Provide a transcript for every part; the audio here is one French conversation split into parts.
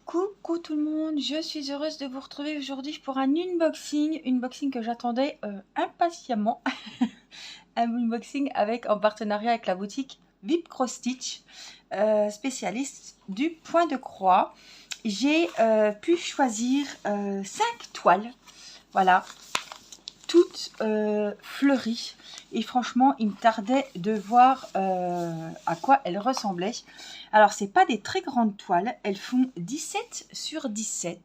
Coucou tout le monde, je suis heureuse de vous retrouver aujourd'hui pour un unboxing que j'attendais impatiemment. Un unboxing en partenariat avec la boutique VIP Cross Stitch, spécialiste du point de croix. J'ai pu choisir 5 toiles, voilà, toutes fleuries. Et franchement, il me tardait de voir à quoi elles ressemblaient. Alors, c'est pas des très grandes toiles. Elles font 17 sur 17.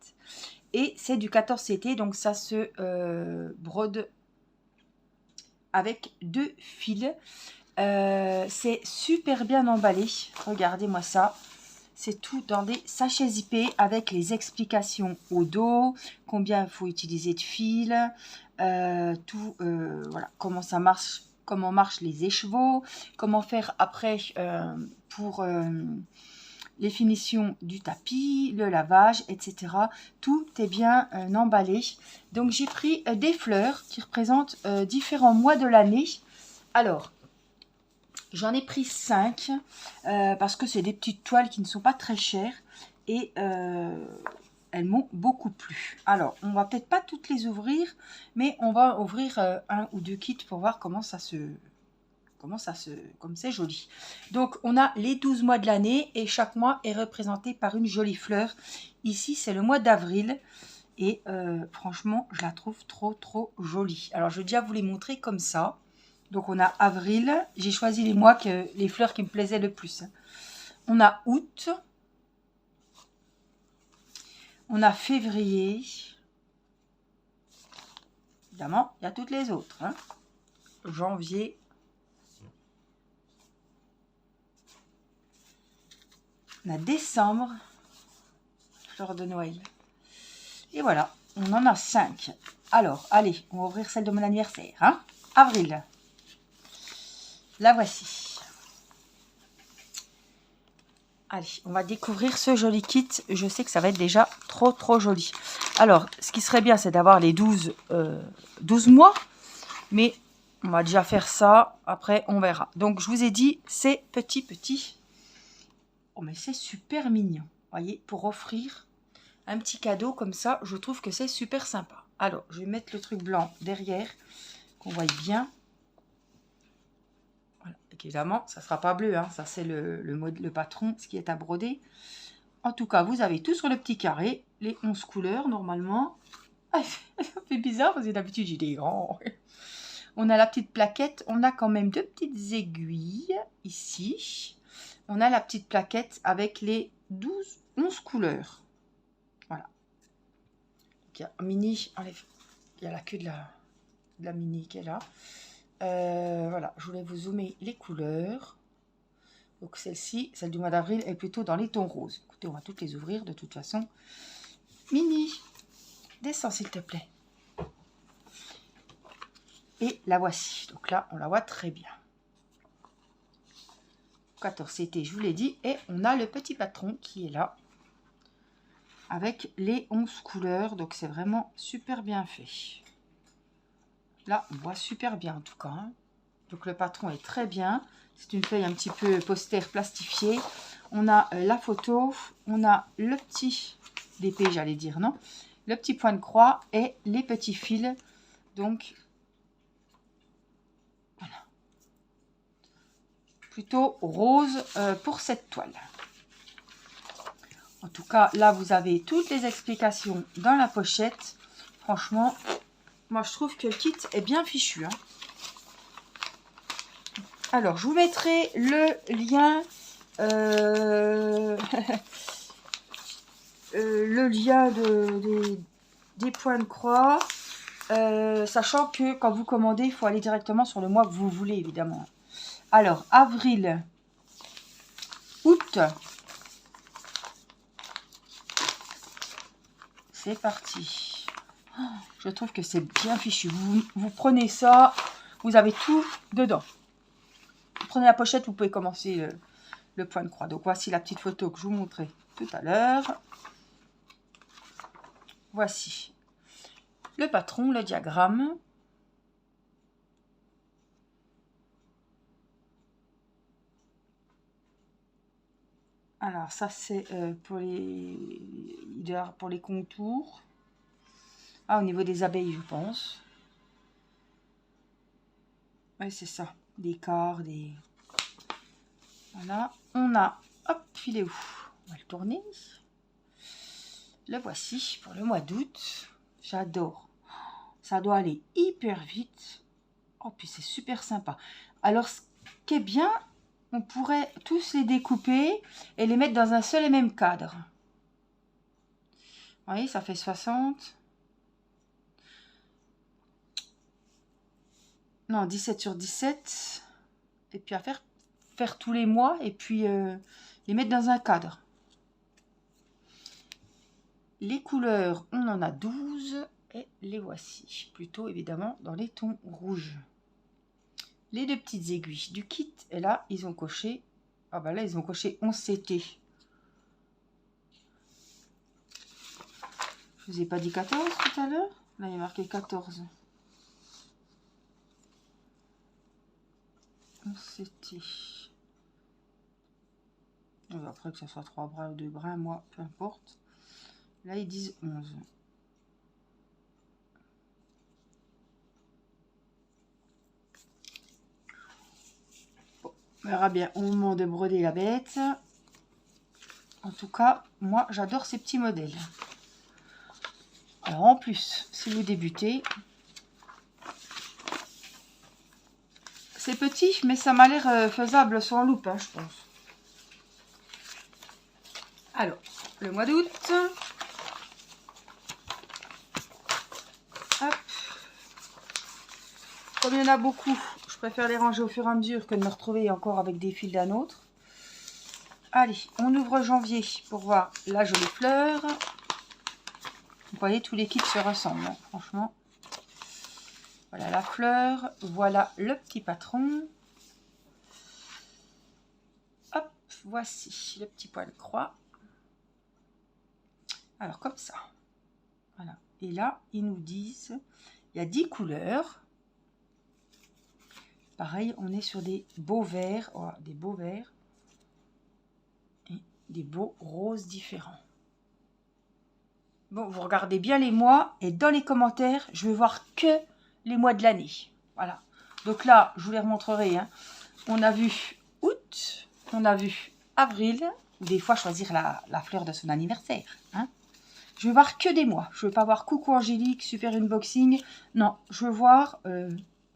Et c'est du 14 CT. Donc, ça se brode avec 2 fils. C'est super bien emballé. Regardez-moi ça. C'est tout dans des sachets zippés avec les explications au dos, combien il faut utiliser de fils, voilà, comment ça marche, comment marchent les écheveaux, comment faire après pour les finitions du tapis, le lavage, etc. Tout est bien emballé. Donc j'ai pris des fleurs qui représentent différents mois de l'année. Alors, j'en ai pris 5 parce que c'est des petites toiles qui ne sont pas très chères et elles m'ont beaucoup plu. Alors, on va peut-être pas toutes les ouvrir, mais on va ouvrir un ou deux kits pour voir comme c'est joli. Donc, on a les 12 mois de l'année et chaque mois est représenté par une jolie fleur. Ici, c'est le mois d'avril et franchement, je la trouve trop jolie. Alors, je vais déjà vous les montrer comme ça. Donc, on a avril. J'ai choisi les fleurs qui me plaisaient le plus. On a août. On a février. Évidemment, il y a toutes les autres. Hein. Janvier. On a décembre. Fleur de Noël. Et voilà, on en a 5. Alors, allez, on va ouvrir celle de mon anniversaire. Hein. Avril. La voici. Allez, on va découvrir ce joli kit. Je sais que ça va être déjà trop joli. Alors, ce qui serait bien, c'est d'avoir les 12 mois. Mais on va déjà faire ça. Après, on verra. Donc, je vous ai dit, c'est petit. Oh, mais c'est super mignon. Vous voyez, pour offrir un petit cadeau comme ça, je trouve que c'est super sympa. Alors, je vais mettre le truc blanc derrière, qu'on voit bien. Voilà. Évidemment, ça ne sera pas bleu, hein. Ça c'est le patron, ce qui est à broder. En tout cas, vous avez tout sur le petit carré, les 11 couleurs normalement. Ah, ça fait bizarre parce que d'habitude j'ai des grands. On a la petite plaquette, on a quand même 2 petites aiguilles ici. On a la petite plaquette avec les 11 couleurs. Voilà. Donc, il y a mini, enlève, il y a la queue de la mini qui est là. Voilà, je voulais vous zoomer les couleurs. Donc celle-ci, celle du mois d'avril, est plutôt dans les tons roses. Écoutez, on va toutes les ouvrir de toute façon. Mini, descends s'il te plaît. Et la voici. Donc là, on la voit très bien. 14 CT, je vous l'ai dit. Et on a le petit patron qui est là. Avec les 11 couleurs. Donc c'est vraiment super bien fait. Là, on voit super bien en tout cas. Hein. Donc le patron est très bien. C'est une feuille un petit peu poster plastifiée. On a la photo. On a le petit d'épée, j'allais dire, non? Le petit point de croix et les petits fils. Donc, voilà. Plutôt rose pour cette toile. En tout cas, là, vous avez toutes les explications dans la pochette. Franchement, moi, je trouve que le kit est bien fichu. Hein. Alors, je vous mettrai le lien, le lien des points de croix, sachant que quand vous commandez, il faut aller directement sur le mois que vous voulez, évidemment. Alors, avril, août, c'est parti. Oh, je trouve que c'est bien fichu. Vous prenez ça, vous avez tout dedans. Vous prenez la pochette, vous pouvez commencer le point de croix. Donc, voici la petite photo que je vous montrais tout à l'heure. Voici le patron, le diagramme. Alors, ça, c'est pour les pour les contours. Ah, au niveau des abeilles, je pense. Oui, c'est ça. Des quarts, des... Voilà. On a... Hop, il est où? On va le tourner. Le voici pour le mois d'août. J'adore. Ça doit aller hyper vite. Oh, puis c'est super sympa. Alors, ce qui est bien, on pourrait tous les découper et les mettre dans un seul et même cadre. Vous voyez, ça fait 60. Non, 17 sur 17. Et puis à faire tous les mois et puis les mettre dans un cadre. Les couleurs, on en a 12 et les voici. Plutôt évidemment dans les tons rouges. Les deux petites aiguilles du kit, et là, ils ont coché... Ah bah là, ils ont coché 11 CT. Je vous ai pas dit 14 tout à l'heure? Là, il y a marqué 14. 11 CT. Après que ce soit 3 bras ou 2 bras, moi, peu importe. Là, ils disent 11. Bon, on verra bien au moment de broder la bête. En tout cas, moi, j'adore ces petits modèles. Alors, en plus, si vous débutez, c'est petit, mais ça m'a l'air faisable sans loupe, hein, je pense. Alors, le mois d'août. Hop. Comme il y en a beaucoup, je préfère les ranger au fur et à mesure que de me retrouver encore avec des fils d'un autre. Allez, on ouvre janvier pour voir la jolie fleur. Vous voyez, tous les kits se ressemblent, hein, franchement. Voilà la fleur, voilà le petit patron. Hop, voici le petit poil croix. Alors, comme ça. Voilà. Et là, ils nous disent, il y a 10 couleurs. Pareil, on est sur des beaux verts, oh, des beaux verts et des beaux roses différents. Bon, vous regardez bien les mois et dans les commentaires, je vais voir que les mois de l'année. Voilà. Donc là, je vous les remontrerai. Hein. On a vu août, on a vu avril, ou des fois choisir la fleur de son anniversaire. Hein. Je vais voir que des mois. Je ne veux pas voir Coucou Angélique, Super Unboxing. Non, je veux voir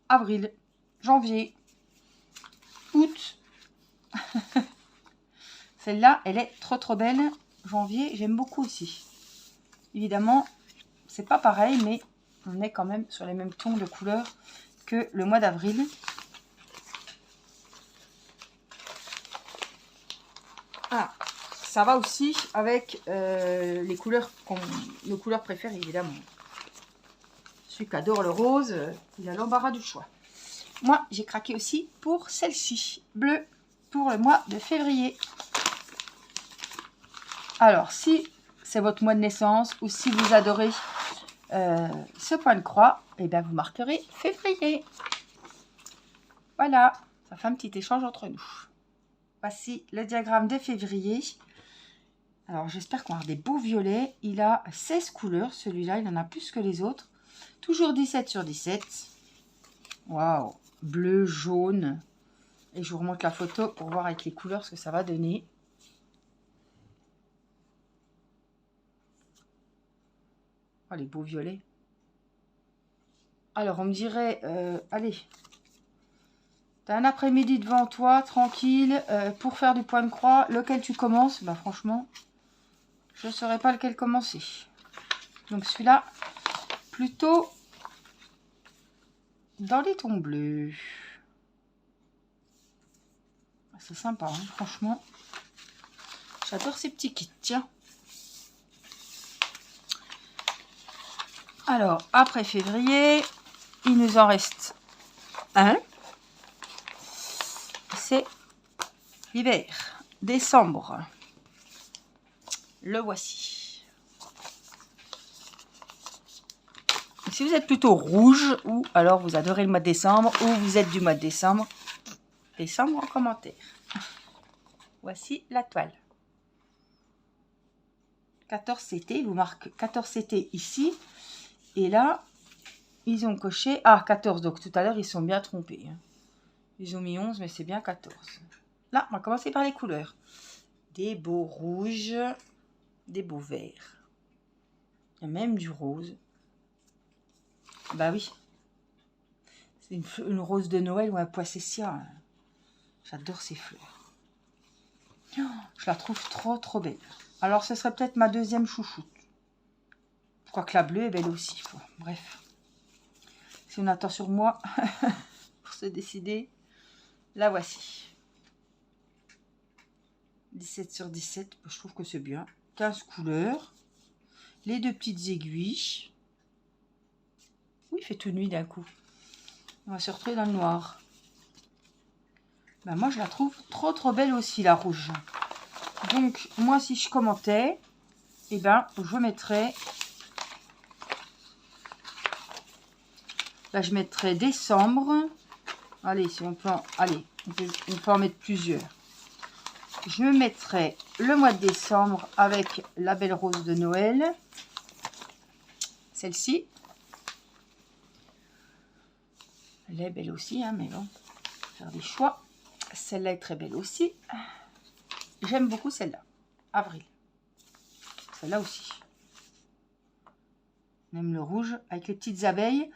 avril, janvier, août. Celle-là, elle est trop belle. Janvier, j'aime beaucoup aussi. Évidemment, c'est pas pareil, mais on est quand même sur les mêmes tons de couleurs que le mois d'avril. Ah, ça va aussi avec les couleurs, nos couleurs préférées, évidemment. Celui qui adore le rose, il a l'embarras du choix. Moi, j'ai craqué aussi pour celle-ci, bleue, pour le mois de février. Alors, si c'est votre mois de naissance ou si vous adorez ce point de croix, et bien vous marquerez février. Voilà, ça fait un petit échange entre nous. Voici le diagramme de février. Alors, j'espère qu'on va avoir des beaux violets. Il a 16 couleurs, celui-là, il en a plus que les autres. Toujours 17 sur 17. Waouh, bleu, jaune. Et je vous remonte la photo pour voir avec les couleurs ce que ça va donner. Oh, les beaux violets. Alors, on me dirait, allez, t'as un après-midi devant toi, tranquille, pour faire du point de croix. Lequel tu commences? Bah, franchement, je ne saurais pas lequel commencer. Donc, celui-là, plutôt dans les tons bleus. C'est sympa, hein, franchement. J'adore ces petits kits, tiens. Alors, après février, il nous en reste un. C'est l'hiver, décembre. Le voici. Si vous êtes plutôt rouge ou alors vous adorez le mois de décembre ou vous êtes du mois de décembre, décembre en commentaire. Voici la toile. 14 CT, il vous marque 14 CT ici. Et là, ils ont coché... Ah, 14, donc tout à l'heure, ils sont bien trompés. Hein. Ils ont mis 11, mais c'est bien 14. Là, on va commencer par les couleurs. Des beaux rouges, des beaux verts. Il y a même du rose. Bah oui. C'est une rose de Noël ou un poissessia. J'adore ces fleurs. Oh, je la trouve trop belle. Alors, ce serait peut-être ma deuxième chouchoute. Je crois que la bleue est belle aussi. Bon, bref. Si on attend sur moi pour se décider, la voici. 17 sur 17, je trouve que c'est bien. 15 couleurs. Les deux petites aiguilles. Oui, il fait tout nuit d'un coup. On va se retrouver dans le noir. Ben, moi, je la trouve trop belle aussi, la rouge. Donc, moi, si je commentais, eh ben, je mettrais... Là, je mettrais décembre. Allez, si on peut en, allez, on peut en mettre plusieurs. Je mettrai le mois de décembre avec la belle rose de Noël. Celle-ci. Elle est belle aussi, hein, mais bon, faire des choix. Celle-là est très belle aussi. J'aime beaucoup celle-là. Avril. Celle-là aussi. On aime le rouge avec les petites abeilles.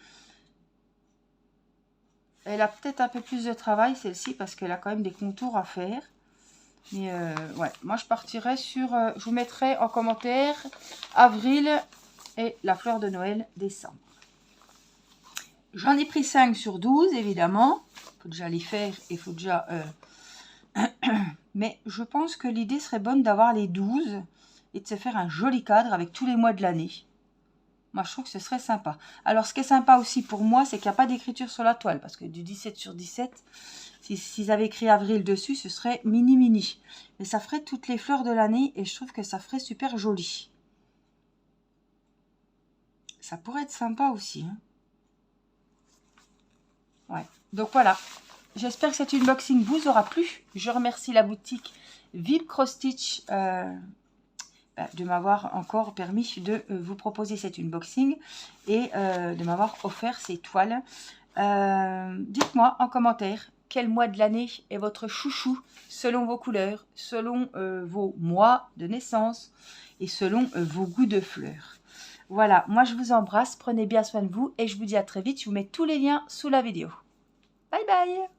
Elle a peut-être un peu plus de travail, celle-ci, parce qu'elle a quand même des contours à faire. Mais ouais, moi je partirais sur... je vous mettrai en commentaire avril et la fleur de Noël décembre. J'en ai pris 5 sur 12, évidemment. Il faut déjà les faire et il faut déjà... Mais je pense que l'idée serait bonne d'avoir les 12 et de se faire un joli cadre avec tous les mois de l'année. Moi, je trouve que ce serait sympa. Alors, ce qui est sympa aussi pour moi, c'est qu'il n'y a pas d'écriture sur la toile. Parce que du 17 sur 17, s'ils avaient écrit avril dessus, ce serait mini. Mais ça ferait toutes les fleurs de l'année et je trouve que ça ferait super joli. Ça pourrait être sympa aussi. Hein. Ouais. Donc, voilà. J'espère que cet unboxing vous aura plu. Je remercie la boutique VIP Cross Stitch de m'avoir encore permis de vous proposer cet unboxing et de m'avoir offert ces toiles. Dites-moi en commentaire quel mois de l'année est votre chouchou selon vos couleurs, selon vos mois de naissance et selon vos goûts de fleurs. Voilà, moi je vous embrasse, prenez bien soin de vous et je vous dis à très vite. Je vous mets tous les liens sous la vidéo. Bye bye!